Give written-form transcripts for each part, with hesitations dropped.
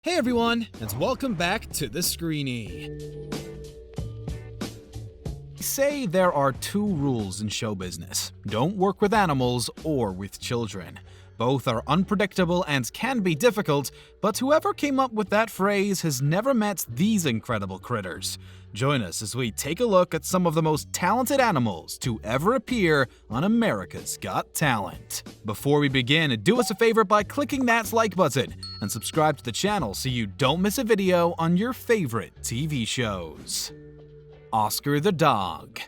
Hey everyone, and welcome back to the SCREENY. Say there are two rules in show business. Don't work with animals or with children. Both are unpredictable and can be difficult, but whoever came up with that phrase has never met these incredible critters. Join us as we take a look at some of the most talented animals to ever appear on America's Got Talent. Before we begin, do us a favor by clicking that like button and subscribe to the channel so you don't miss a video on your favorite TV shows. Oscar the dog.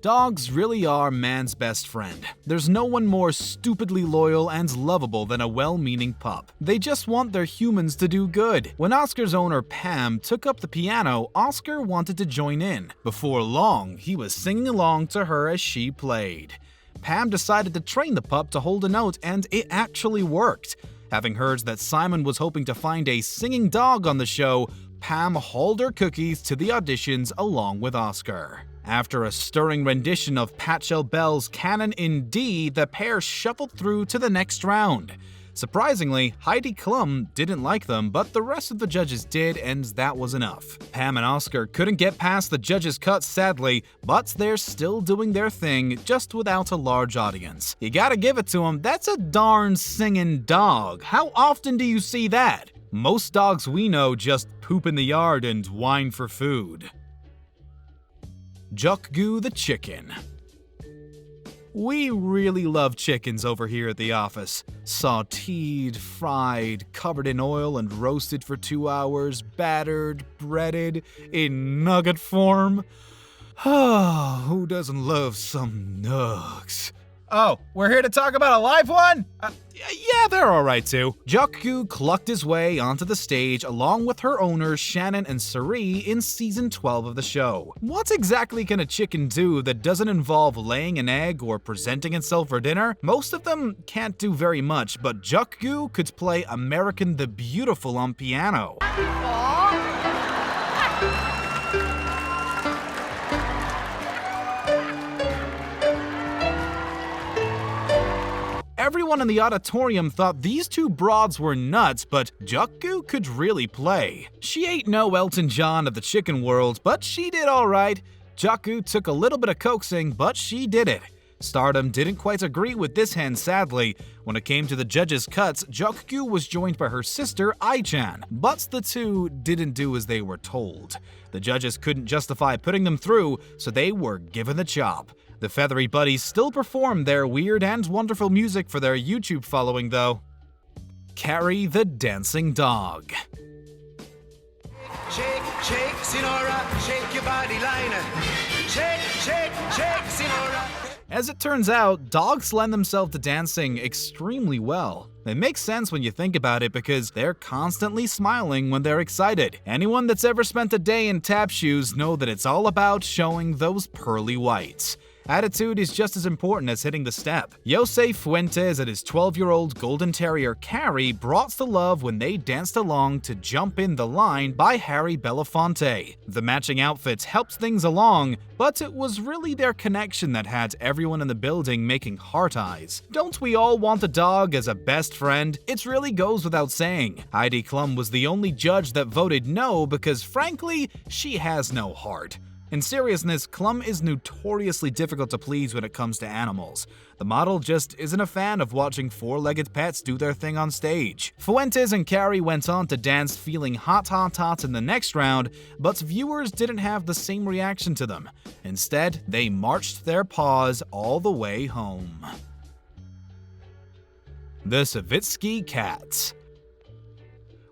Dogs really are man's best friend. There's no one more stupidly loyal and lovable than a well-meaning pup. They just want their humans to do good. When Oscar's owner Pam took up the piano, Oscar wanted to join in. Before long, he was singing along to her as she played. Pam decided to train the pup to hold a note, and it actually worked. Having heard that Simon was hoping to find a singing dog on the show, Pam hauled her cookies to the auditions along with Oscar. After a stirring rendition of Pachelbel's Bell's Canon in D, the pair shuffled through to the next round. Surprisingly, Heidi Klum didn't like them, but the rest of the judges did, and that was enough. Pam and Oscar couldn't get past the judges' cut, sadly, but they're still doing their thing, just without a large audience. You gotta give it to them, that's a darn singing dog. How often do you see that? Most dogs we know just poop in the yard and whine for food. JOKGU the chicken. We really love chickens over here at the office. Sauteed, fried, covered in oil and roasted for 2 hours, battered, breaded, in nugget form. Who doesn't love some nugs? Oh, we're here to talk about a live one? Yeah, they're alright too. JOKGU clucked his way onto the stage along with her owners Shannon and Suri in season 12 of the show. What exactly can a chicken do that doesn't involve laying an egg or presenting itself for dinner? Most of them can't do very much, but JOKGU could play American the Beautiful on piano. Everyone in the auditorium thought these two broads were nuts, but JOKGU could really play. She ain't no Elton John of the chicken world, but she did alright. JOKGU took a little bit of coaxing, but she did it. Stardom didn't quite agree with this hen, sadly. When it came to the judges' cuts, JOKGU was joined by her sister, Ai-chan, but the two didn't do as they were told. The judges couldn't justify putting them through, so they were given the chop. The feathery buddies still perform their weird and wonderful music for their YouTube following, though. CARRIE the dancing dog. Shake, shake, Sinora, shake your body liner. Shake, shake, shake, Sinora. As it turns out, dogs lend themselves to dancing extremely well. It makes sense when you think about it because they're constantly smiling when they're excited. Anyone that's ever spent a day in tap shoes know that it's all about showing those pearly whites. Attitude is just as important as hitting the step. Jose Fuentes and his 12-year-old golden terrier CARRIE brought the love when they danced along to Jump in the Line by Harry Belafonte. The matching outfits helped things along, but it was really their connection that had everyone in the building making heart eyes. Don't we all want a dog as a best friend? It really goes without saying. Heidi Klum was the only judge that voted no because frankly, she has no heart. In seriousness, Klum is notoriously difficult to please when it comes to animals. The model just isn't a fan of watching four-legged pets do their thing on stage. Fuentes and CARRIE went on to dance feeling hot in the next round, but viewers didn't have the same reaction to them. Instead, they marched their paws all the way home. The SAVITSKY cats.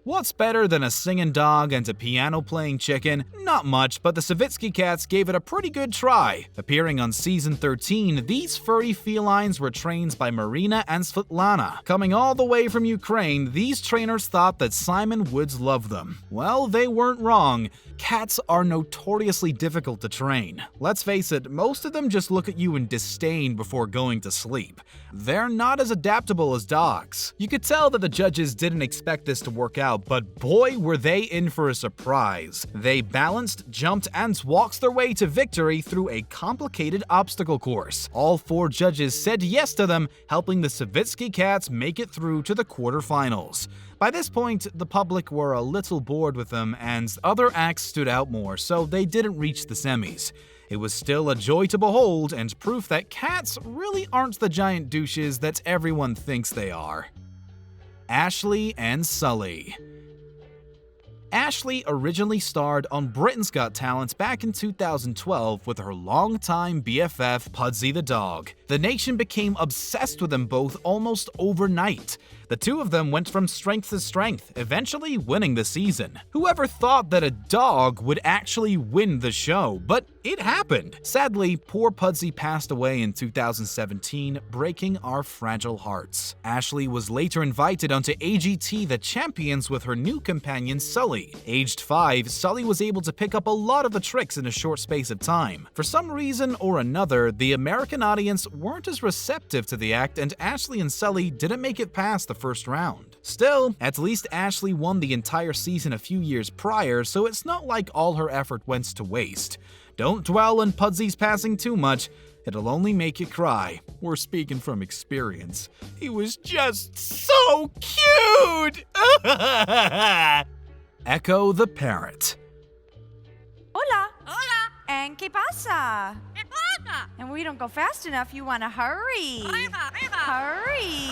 What's better than a singing dog and a piano-playing chicken? Not much, but the SAVITSKY cats gave it a pretty good try. Appearing on season 13, these furry felines were trained by Marina and Svetlana. Coming all the way from Ukraine, these trainers thought that Simon would love them. Well, they weren't wrong. Cats are notoriously difficult to train. Let's face it, most of them just look at you in disdain before going to sleep. They're not as adaptable as dogs. You could tell that the judges didn't expect this to work out, but boy were they in for a surprise. They balanced, jumped, and walked their way to victory through a complicated obstacle course. All 4 judges said yes to them, helping the SAVITSKY cats make it through to the quarterfinals. By this point, the public were a little bored with them, and other acts stood out more, so they didn't reach the semis. It was still a joy to behold, and proof that cats really aren't the giant douches that everyone thinks they are. Ashley and Sully. Ashley originally starred on Britain's Got Talent back in 2012 with her longtime BFF Pudsey the dog. The nation became obsessed with them both almost overnight. The two of them went from strength to strength, eventually winning the season. Whoever thought that a dog would actually win the show? But it happened. Sadly, poor Pudsey passed away in 2017, breaking our fragile hearts. Ashley was later invited onto AGT The Champions with her new companion Sully. Aged 5, Sully was able to pick up a lot of the tricks in a short space of time. For some reason or another, the American audience weren't as receptive to the act, and Ashley and Sully didn't make it past the first round. Still, at least Ashley won the entire season a few years prior, so it's not like all her effort went to waste. Don't dwell on Pudsey's passing too much. It'll only make you cry. We're speaking from experience. He was just so cute! Echo the parrot. Hola. Hola. And ¿qué pasa? ¿Qué pasa? And we don't go fast enough, you wanna hurry. Hurry.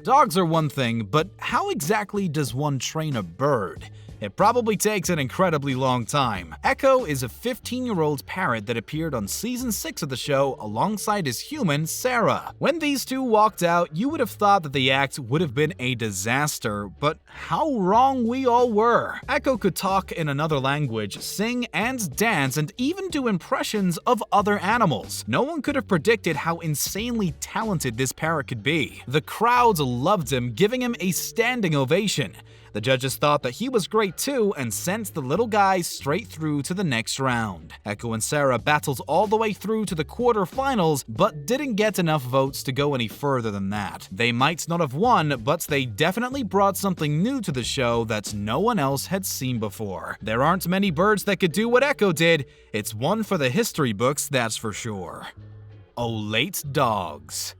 Dogs are one thing, but how exactly does one train a bird? It probably takes an incredibly long time. Echo is a 15-year-old parrot that appeared on season 6 of the show alongside his human, Sarah. When these two walked out, you would have thought that the act would have been a disaster, but how wrong we all were. Echo could talk in another language, sing and dance, and even do impressions of other animals. No one could have predicted how insanely talented this parrot could be. The crowd loved him, giving him a standing ovation. The judges thought that he was great too and sent the little guy straight through to the next round. Echo and Sarah battled all the way through to the quarterfinals, but didn't get enough votes to go any further than that. They might not have won, but they definitely brought something new to the show that no one else had seen before. There aren't many birds that could do what Echo did. It's one for the history books, that's for sure. OLATE dogs.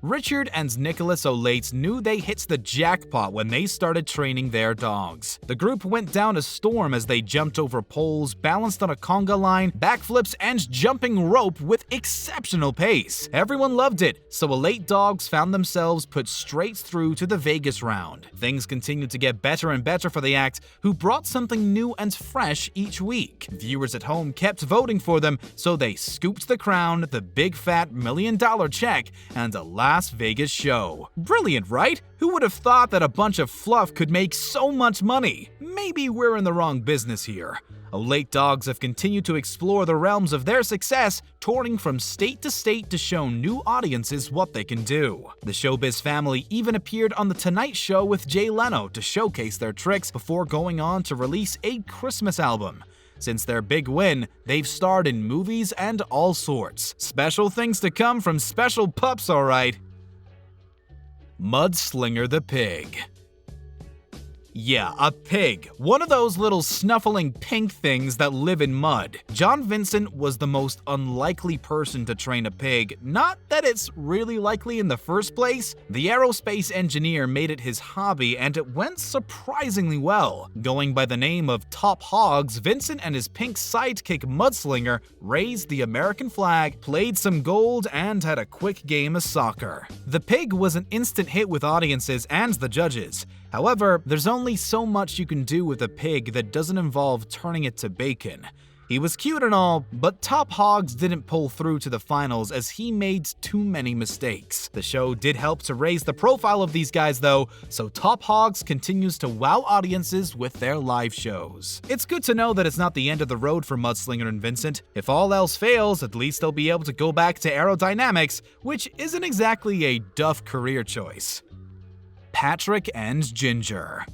Richard and Nicholas OLATE knew they hit the jackpot when they started training their dogs. The group went down a storm as they jumped over poles, balanced on a conga line, backflips, and jumping rope with exceptional pace. Everyone loved it, so OLATE dogs found themselves put straight through to the Vegas round. Things continued to get better and better for the act, who brought something new and fresh each week. Viewers at home kept voting for them, so they scooped the crown, the big fat $1 million check, and a Las Vegas show. Brilliant, right? Who would have thought that a bunch of fluff could make so much money? Maybe we're in the wrong business here. OLATE dogs have continued to explore the realms of their success, touring from state to state to show new audiences what they can do. The showbiz family even appeared on The Tonight Show with Jay Leno to showcase their tricks before going on to release a Christmas album. Since their big win, they've starred in movies and all sorts. Special things to come from special pups, alright. Mudslinger the pig. Yeah, a pig. One of those little snuffling pink things that live in mud. John Vincent was the most unlikely person to train a pig. Not that it's really likely in the first place. The aerospace engineer made it his hobby, and it went surprisingly well. Going by the name of Top Hogs, Vincent and his pink sidekick Mudslinger raised the American flag, played some gold, and had a quick game of soccer. The pig was an instant hit with audiences and the judges. However, there's only so much you can do with a pig that doesn't involve turning it to bacon. He was cute and all, but Top Hogs didn't pull through to the finals as he made too many mistakes. The show did help to raise the profile of these guys though, so Top Hogs continues to wow audiences with their live shows. It's good to know that it's not the end of the road for Mudslinger and Vincent. If all else fails, at least they'll be able to go back to aerodynamics, which isn't exactly a duff career choice. Patrick and Ginger.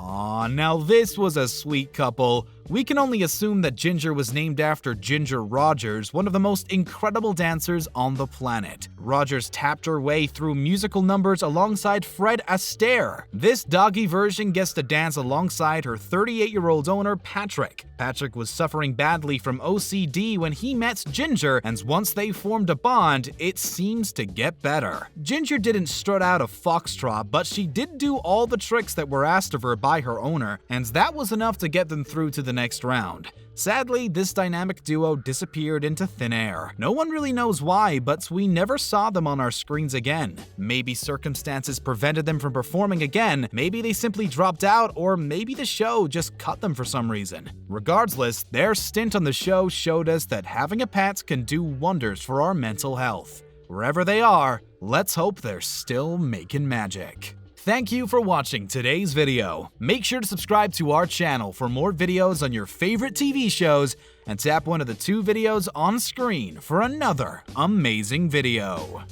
Aw, now this was a sweet couple. We can only assume that Ginger was named after Ginger Rogers, one of the most incredible dancers on the planet. Rogers tapped her way through musical numbers alongside Fred Astaire. This doggy version gets to dance alongside her 38-year-old owner, Patrick. Patrick was suffering badly from OCD when he met Ginger, and once they formed a bond, it seems to get better. Ginger didn't strut out a foxtrot, but she did do all the tricks that were asked of her by her owner, and that was enough to get them through to the next round. Sadly, this dynamic duo disappeared into thin air. No one really knows why, but we never saw them on our screens again. Maybe circumstances prevented them from performing again, maybe they simply dropped out, or maybe the show just cut them for some reason. Regardless, their stint on the show showed us that having a pet can do wonders for our mental health. Wherever they are, let's hope they're still making magic. Thank you for watching today's video. Make sure to subscribe to our channel for more videos on your favorite TV shows, and tap one of the 2 videos on screen for another amazing video.